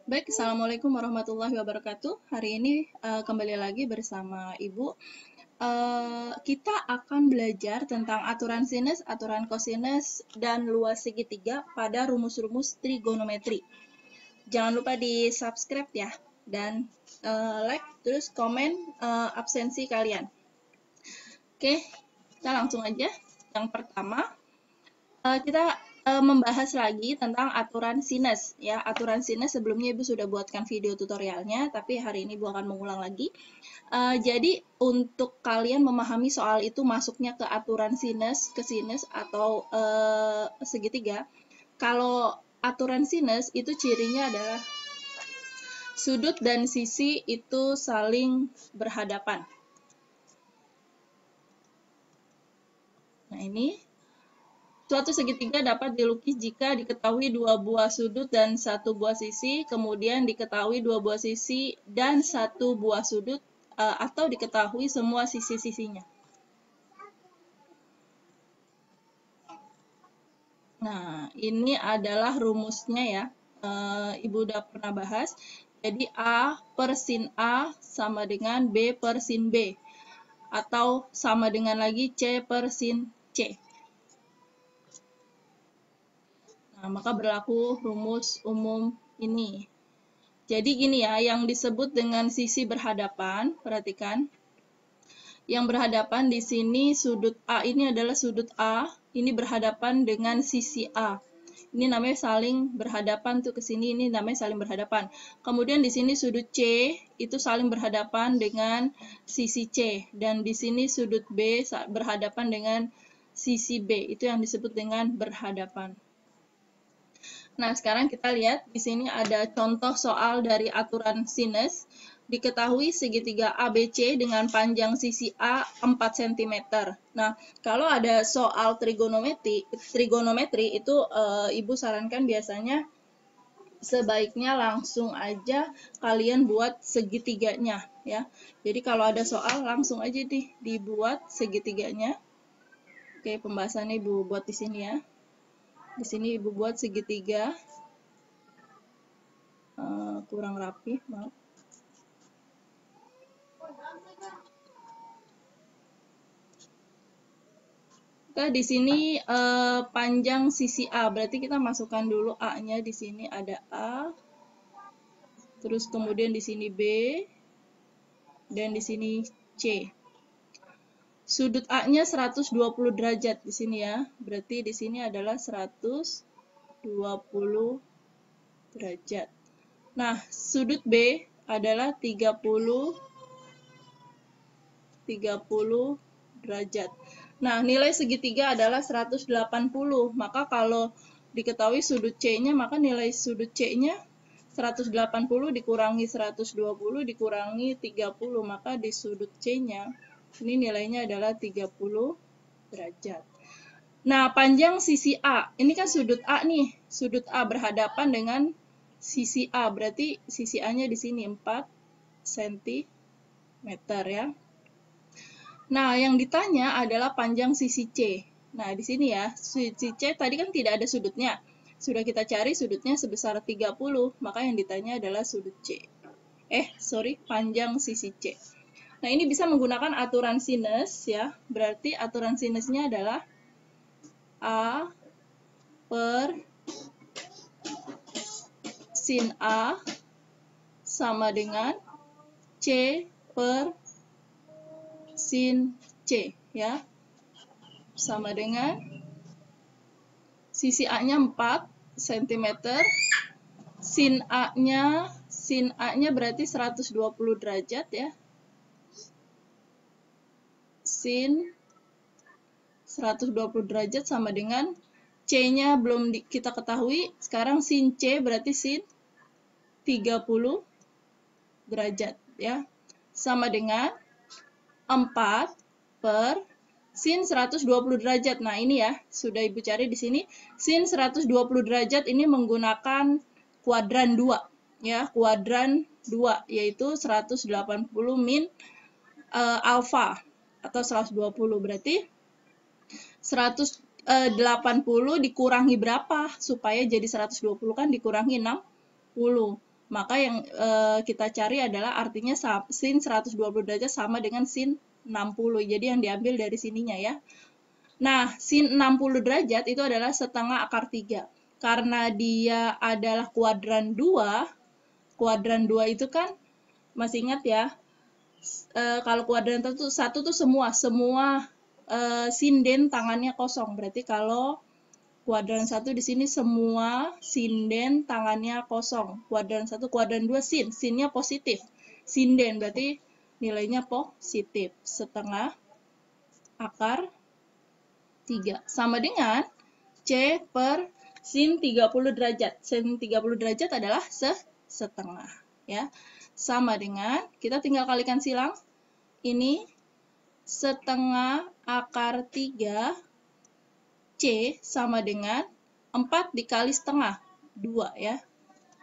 Baik, Assalamualaikum warahmatullahi wabarakatuh. Hari ini kembali lagi bersama Ibu. Kita akan belajar tentang aturan sinus, aturan kosinus, dan luas segitiga pada rumus-rumus trigonometri. Jangan lupa di subscribe ya, dan like, terus komen absensi kalian. Oke, kita langsung aja. Yang pertama, kita membahas lagi tentang aturan sinus ya. Aturan sinus sebelumnya Ibu sudah buatkan video tutorialnya, tapi hari ini Ibu akan mengulang lagi. Jadi untuk kalian memahami soal itu masuknya ke aturan sinus, ke sinus atau segitiga. Kalau aturan sinus itu cirinya adalah sudut dan sisi itu saling berhadapan. Nah, ini suatu segitiga dapat dilukis jika diketahui dua buah sudut dan satu buah sisi, kemudian diketahui dua buah sisi dan satu buah sudut, atau diketahui semua sisi-sisinya. Nah, ini adalah rumusnya ya. Ibu udah pernah bahas. Jadi A per sin A sama dengan B per sin B. Atau sama dengan lagi C per sin C. Nah, maka berlaku rumus umum ini. Jadi gini ya, yang disebut dengan sisi berhadapan, perhatikan. Yang berhadapan di sini sudut A ini adalah sudut A, ini berhadapan dengan sisi A. Ini namanya saling berhadapan tuh ke sini, ini namanya saling berhadapan. Kemudian di sini sudut C itu saling berhadapan dengan sisi C, dan di sini sudut B berhadapan dengan sisi B. Itu yang disebut dengan berhadapan. Nah, sekarang kita lihat di sini ada contoh soal dari aturan sinus. Diketahui segitiga ABC dengan panjang sisi A 4 cm. Nah, kalau ada soal trigonometri itu Ibu sarankan biasanya sebaiknya langsung aja kalian buat segitiganya ya. Jadi kalau ada soal langsung aja dibuat segitiganya. Oke, pembahasannya Ibu buat di sini ya. Di sini Ibu buat segitiga. Kurang rapi, maaf. Oke, di sini panjang sisi A, berarti kita masukkan dulu A-nya di sini ada A, terus kemudian di sini B, dan di sini C. Sudut A-nya 120 derajat di sini ya, berarti di sini adalah 120 derajat. Nah, sudut B adalah 30 derajat. Nah, nilai segitiga adalah 180. Maka kalau diketahui sudut C-nya, maka nilai sudut C-nya 180 dikurangi 120 dikurangi 30. Maka di sudut C-nya, ini nilainya adalah 30 derajat. Nah, panjang sisi A. Ini kan sudut A nih. Sudut A berhadapan dengan sisi A. Berarti sisi A-nya di sini 4 cm ya. Nah, yang ditanya adalah panjang sisi C. Nah, di sini ya, sisi C tadi kan tidak ada sudutnya. Sudah kita cari sudutnya sebesar 30, maka yang ditanya adalah sudut C. Panjang sisi C. Nah, ini bisa menggunakan aturan sinus ya. Berarti aturan sinusnya adalah A per sin A sama dengan C per sin C ya, sama dengan sisi A-nya 4 cm, sin A-nya berarti 120 derajat ya, sin 120 derajat sama dengan C-nya belum kita ketahui, sekarang sin C berarti sin 30 derajat ya, sama dengan 4 per sin 120 derajat. Nah, ini ya, sudah Ibu cari di sini. Sin 120 derajat ini menggunakan kuadran 2 ya, kuadran 2 yaitu 180 min alfa atau 120. Berarti 180 dikurangi berapa supaya jadi 120 kan dikurangi 60. Maka yang kita cari adalah artinya sin 120 derajat sama dengan sin 60. Jadi yang diambil dari sininya ya. Nah, sin 60 derajat itu adalah setengah akar 3. Karena dia adalah kuadran 2, kuadran 2 itu kan, masih ingat ya, kalau kuadran satu tuh semua sinden tangannya kosong. Berarti kalau kuadran 1 di sini semua sinden tangannya kosong. Kuadran 1, kuadran 2 sinnya positif. Sinden berarti nilainya positif. Setengah akar 3 sama dengan C per sin 30 derajat. Sin 30 derajat adalah setengah ya. Sama dengan, kita tinggal kalikan silang. Ini setengah akar 3 C sama dengan 4 dikali setengah, 2 ya.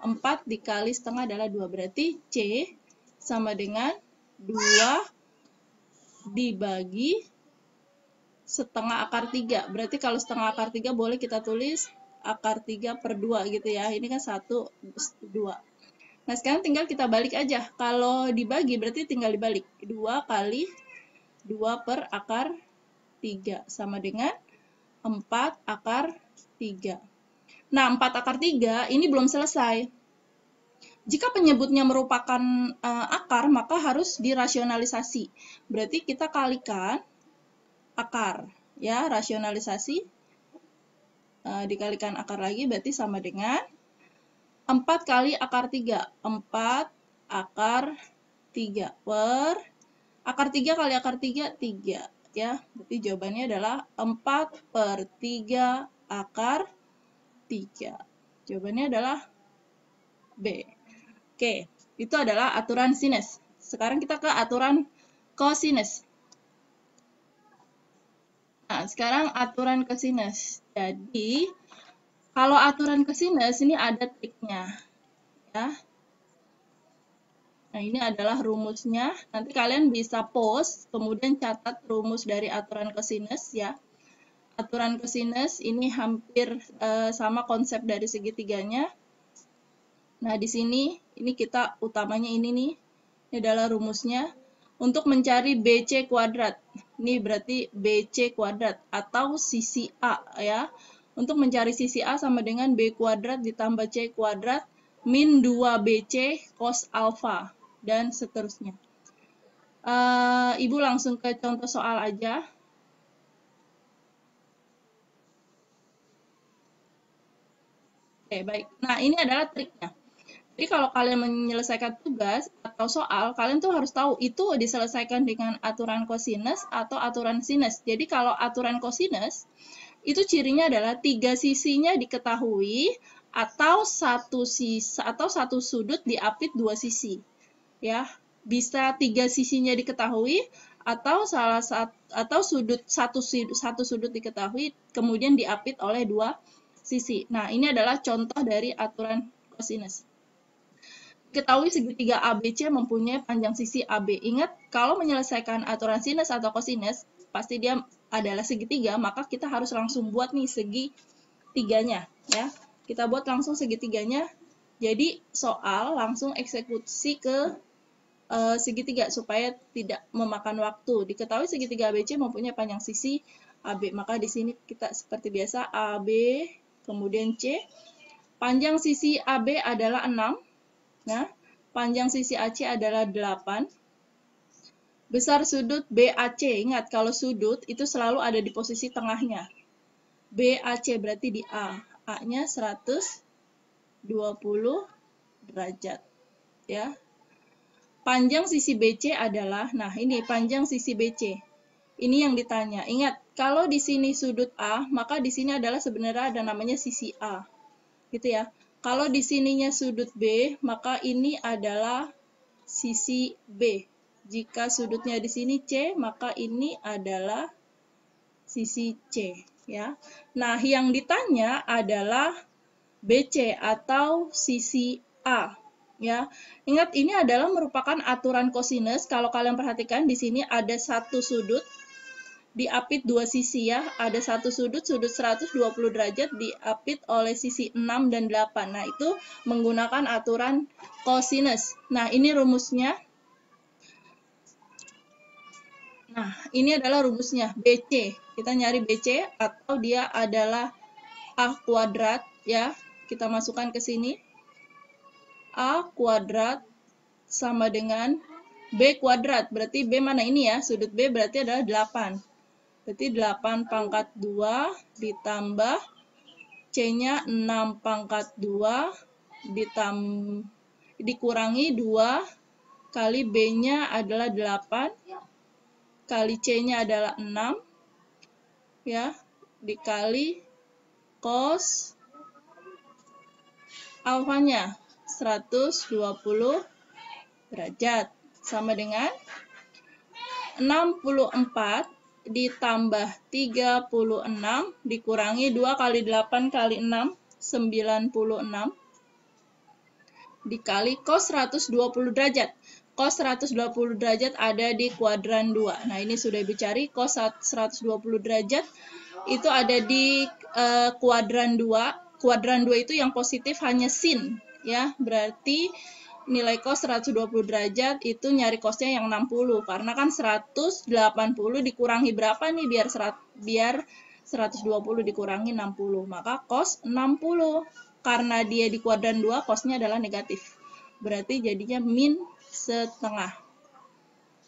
4 dikali setengah adalah 2, berarti C sama dengan 2 dibagi setengah akar 3. Berarti kalau setengah akar 3 boleh kita tulis akar 3 per 2 gitu ya. Ini kan 1, 2. Nah, sekarang tinggal kita balik aja. Kalau dibagi berarti tinggal dibalik. 2 kali 2 per akar 3 sama dengan 4 akar 3. Nah, 4 akar 3 ini belum selesai. Jika penyebutnya merupakan akar, maka harus dirasionalisasi. Berarti kita kalikan akar. Ya, rasionalisasi. Dikalikan akar lagi berarti sama dengan 4 kali akar 3. 4 akar 3 per akar 3 kali akar 3, 3. Ya, berarti jawabannya adalah 4 per 3 akar 3. Jawabannya adalah B. Oke, itu adalah aturan sinus. Sekarang kita ke aturan kosinus. Nah, sekarang aturan kosinus. Jadi, kalau aturan kosinus ini ada triknya. Ya. Nah, ini adalah rumusnya. Nanti kalian bisa pause, kemudian catat rumus dari aturan kosinus ya. Aturan kosinus ini hampir sama konsep dari segitiganya. Nah, di sini ini kita utamanya ini nih. Ini adalah rumusnya untuk mencari BC kuadrat. Ini berarti BC kuadrat atau sisi A ya. Untuk mencari sisi A sama dengan B kuadrat ditambah C kuadrat min 2BC cos alfa. Dan seterusnya. Ibu langsung ke contoh soal aja. Oke, baik. Nah, ini adalah triknya. Jadi kalau kalian menyelesaikan tugas atau soal, kalian tuh harus tahu itu diselesaikan dengan aturan kosinus atau aturan sinus. Jadi kalau aturan kosinus, itu cirinya adalah 3 sisinya diketahui atau satu sudut diapit 2 sisi. Ya, bisa 3 sisinya diketahui atau satu sudut diketahui kemudian diapit oleh 2 sisi. Nah, ini adalah contoh dari aturan kosinus. Ketahui segitiga ABC mempunyai panjang sisi AB. Ingat, kalau menyelesaikan aturan sinus atau kosinus, pasti dia adalah segitiga, maka kita harus langsung buat nih segitiganya ya. Kita buat langsung segitiganya. Jadi soal langsung eksekusi ke segitiga supaya tidak memakan waktu. Diketahui segitiga ABC mempunyai panjang sisi AB. Maka di sini kita seperti biasa AB, kemudian C. Panjang sisi AB adalah 6. Nah, panjang sisi AC adalah 8. Besar sudut BAC. Ingat, kalau sudut itu selalu ada di posisi tengahnya. BAC berarti di A. A-nya 120 derajat. Ya. Panjang sisi BC adalah, nah ini panjang sisi BC. Ini yang ditanya. Ingat, kalau di sini sudut A, maka di sini adalah sebenarnya ada namanya sisi A. Gitu ya. Kalau di sininya sudut B, maka ini adalah sisi B. Jika sudutnya di sini C, maka ini adalah sisi C. Ya. Nah, yang ditanya adalah BC atau sisi A. Ya, ingat ini adalah merupakan aturan kosinus. Kalau kalian perhatikan di sini ada satu sudut diapit dua sisi ya. Ada satu sudut 120 derajat diapit oleh sisi 6 dan 8. Nah, itu menggunakan aturan cosinus. Nah, ini rumusnya. Nah, ini adalah rumusnya BC. Kita nyari BC atau dia adalah A kuadrat ya. Kita masukkan ke sini. A kuadrat sama dengan B kuadrat. Berarti B mana ini ya? Sudut B berarti adalah 8. Berarti 8 pangkat 2 ditambah C-nya 6 pangkat 2 dikurangi 2 kali B-nya adalah 8 kali C-nya adalah 6 ya, dikali cos alfanya 120 derajat sama dengan 64 ditambah 36 dikurangi 2 kali 8 kali 6 96 dikali cos 120 derajat. Cos 120 derajat ada di kuadran 2. Nah, ini sudah Ibu cari. Cos 120 derajat itu ada di kuadran 2. Kuadran 2 itu yang positif hanya sin. Ya, berarti nilai cos 120 derajat itu nyari cosnya yang 60. Karena kan 180 dikurangi berapa nih biar 120 dikurangi 60. Maka cos 60. Karena dia di kuadran 2, cosnya adalah negatif. Berarti jadinya min setengah.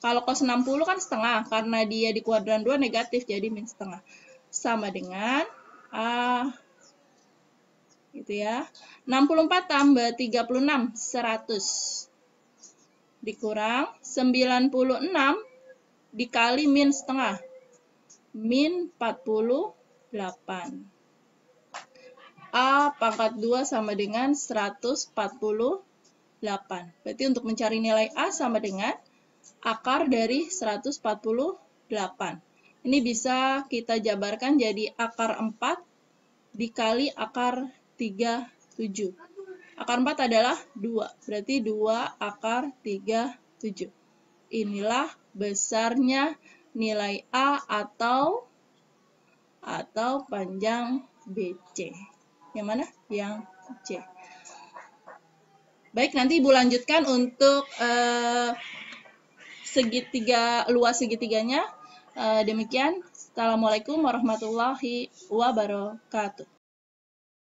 Kalau cos 60 kan setengah, karena dia di kuadran 2 negatif, jadi min setengah. Sama dengan A, gitu ya. 64 tambah 36, 100. Dikurang 96 dikali min setengah, min 48. A pangkat 2 sama dengan 148. Berarti untuk mencari nilai A sama dengan akar dari 148. Ini bisa kita jabarkan jadi akar 4 dikali akar 37. Akar 4 adalah 2. Berarti 2 akar 37. Inilah besarnya nilai A atau panjang BC. Yang mana? Yang C. Baik, nanti Ibu lanjutkan untuk luas segitiganya. Demikian. Assalamualaikum warahmatullahi wabarakatuh.